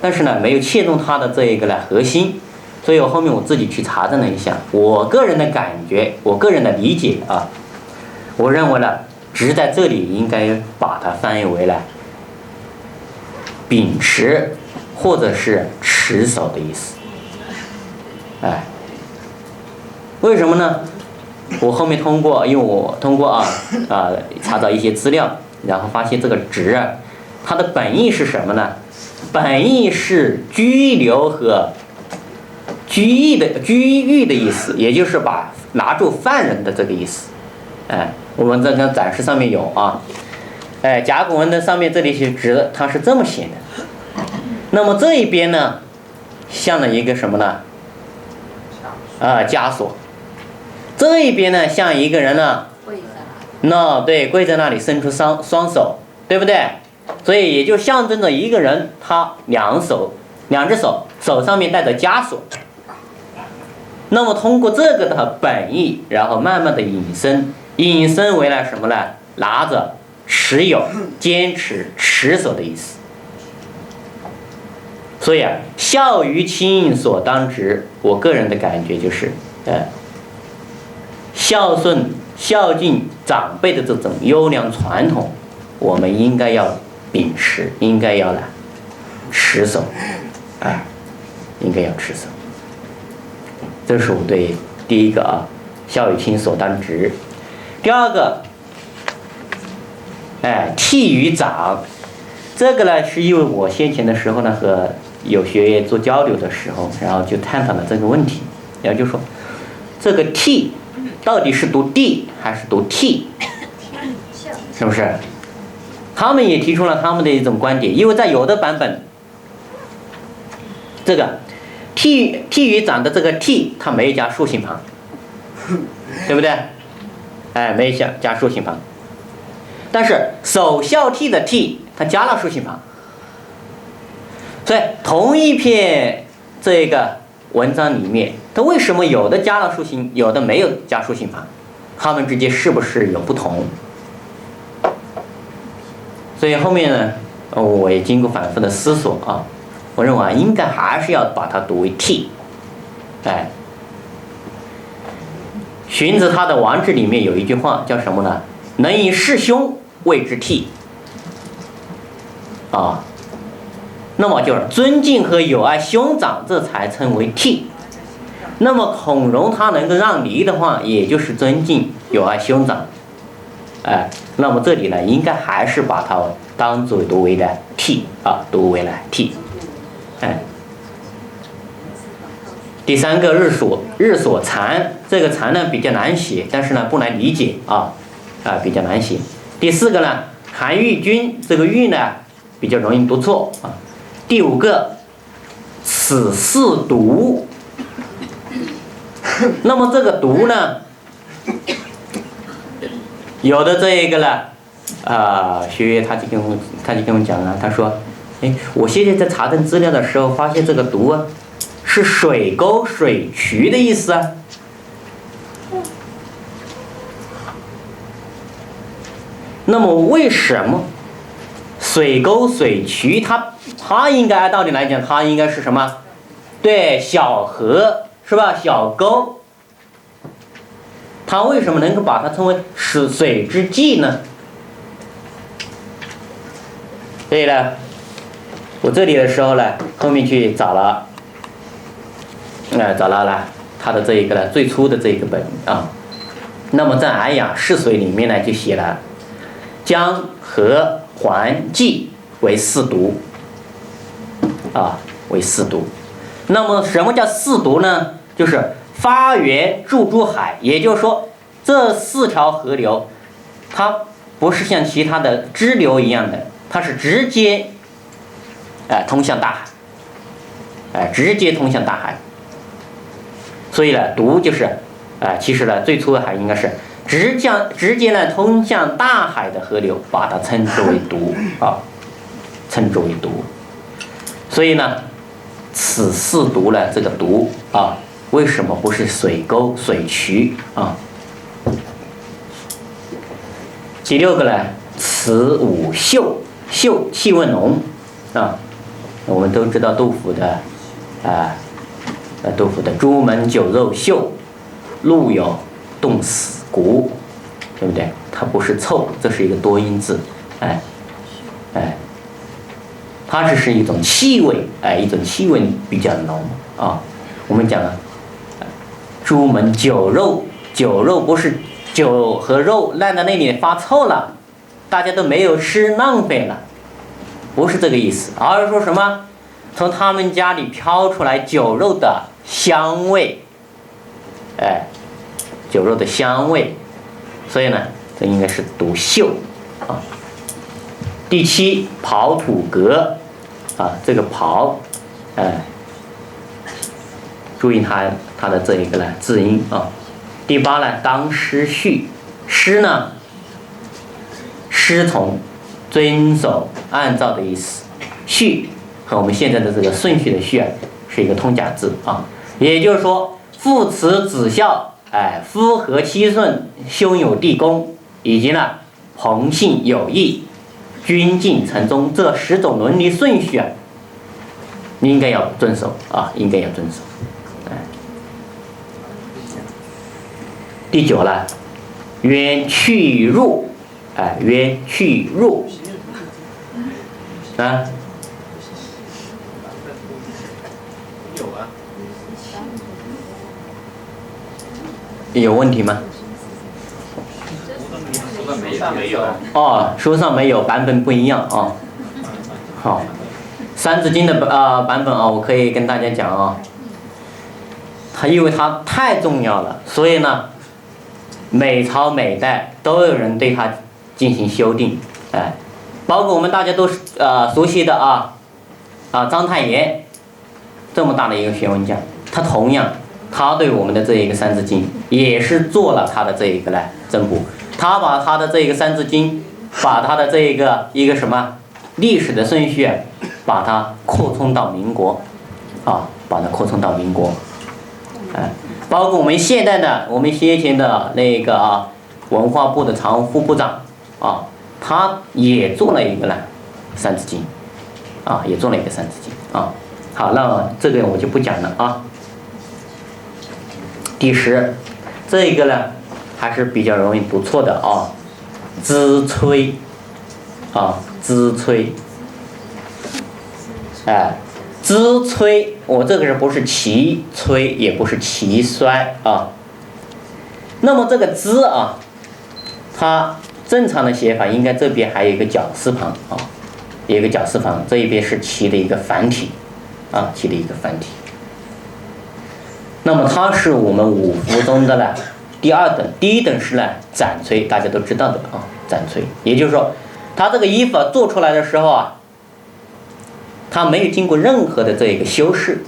但是呢没有切中它的这一个呢核心，所以我后面我自己去查证了一下，我个人的感觉，我个人的理解啊，我认为呢，直在这里应该把它翻译为了秉持或者是持守的意思。哎，为什么呢？我后面因为我通过查找一些资料，然后发现这个执啊，它的本意是什么呢？本意是拘留和拘役的意思，也就是拿住犯人的这个意思。哎，我们这个展示上面有啊，哎，甲骨文的上面这里是执，它是这么写的。那么这一边呢，像了一个什么呢？枷锁。这一边呢，像一个人呢，对，跪在那里伸出双手，对不对？所以也就象征着一个人，他两只手上面带着枷锁。那么通过这个的本意，然后慢慢的引申为了什么呢？拿着、持有、坚持、持守的意思。所以啊，孝于亲所当执，我个人的感觉就是，孝顺、孝敬长辈的这种优良传统，我们应该要秉持，应该要来持守，应该要持守。这是我对第一个啊，孝于亲所当执。第二个，悌于长，这个呢是因为我先前的时候呢和有学员做交流的时候，然后就探讨了这个问题，也就是说，这个悌到底是读 d 还是读 t， 是不是？他们也提出了他们的一种观点，因为在有的版本，这个悌于长的这个 t 它没有加竖心旁，对不对？没有加竖心旁，但是首孝悌的 t 它加了竖心旁。所以同一篇这个文章里面，它为什么有的加了竖心，有的没有加竖心旁？它们之间是不是有不同？所以后面呢，我也经过反复的思索啊，我认为应该还是要把它读为 t。荀子他的王志里面有一句话叫什么呢？能以事兄谓之 t。那么就是尊敬和友爱兄长，这才称为悌。那么孔融他能够让梨的话，也就是尊敬友爱兄长。那么这里呢，应该还是把它当作读为了悌读为了悌。第三个日所残，这个残呢比较难写，但是呢不难理解比较难写。第四个呢，韩愈君，这个愈呢比较容易读错第五个，此四独。那么这个独呢，有的这一个呢，学员他就跟我讲了，他说，我现在在查证资料的时候，发现这个独是水沟水渠的意思啊。那么为什么水沟水渠它应该按道理来讲，它应该是什么？对，小河是吧？小沟。它为什么能够把它称为水之纪呢？所以呢，我这里的时候呢，后面去找了它的这一个呢最初的这一个本那么在《安雅释水》里面呢就写了江河环纪为四渎为四渎。那么什么叫四渎呢？就是发源注诸海，也就是说这四条河流它不是像其他的支流一样的，它是直接通向大海，直接通向大海。所以呢，渎就是其实呢最初的还应该是直接呢通向大海的河流，把它称之为渎称之为渎。所以呢，此四渎呢，这个渎为什么不是水沟水渠第六个呢，此五秀，气味浓我们都知道杜甫的朱门酒肉臭，路有冻死骨，对不对？它不是臭，这是一个多音字，它只是一种气味，一种气味比较浓啊。我们讲了，朱门酒肉，酒肉不是酒和肉烂在那里发臭了，大家都没有吃，浪费了，不是这个意思，而是说什么？从他们家里飘出来酒肉的香味，酒肉的香味，所以呢，这应该是读嗅啊。第七，刨土革这个刨，注意它的这一个呢字音啊。第八呢，当师序，师呢，师从，遵守，按照的意思。序和我们现在的这个顺序的序是一个通假字啊，也就是说，父慈子孝，夫和妻顺，兄友弟恭，以及呢朋信友义，君敬臣忠，这10种伦理顺序应该要遵守啊，应该要遵守。第九呢，渊去入，渊去入，有问题吗？没有。书上没有，版本不一样啊。好，《三字经》的版本我可以跟大家讲啊。因为它太重要了，所以呢，每朝每代都有人对它进行修订，包括我们大家都熟悉的章太炎，这么大的一个学问家，他同样。他对我们的这一个《三字经》也是做了他的这一个增补，他把他的这一个《三字经》，把他的这一个什么历史的顺序，把它扩充到民国，把它扩充到民国，包括我们现在的我们先前的那个文化部的常务副部长他也做了一个《三字经》，也做了一个《三字经》好，那这个我就不讲了啊。第10，这个呢还是比较容易读错的资催，资催，资催，我这个是不是齐催，也不是齐衰那么这个资它正常的写法应该这边还有一个绞丝旁有一个绞丝旁，这一边是齐的一个繁体齐的一个繁体。那么它是我们五福中的第2等，第1等是斩崔，大家都知道的斩崔，也就是说，它这个衣服做出来的时候它没有经过任何的这一个修饰，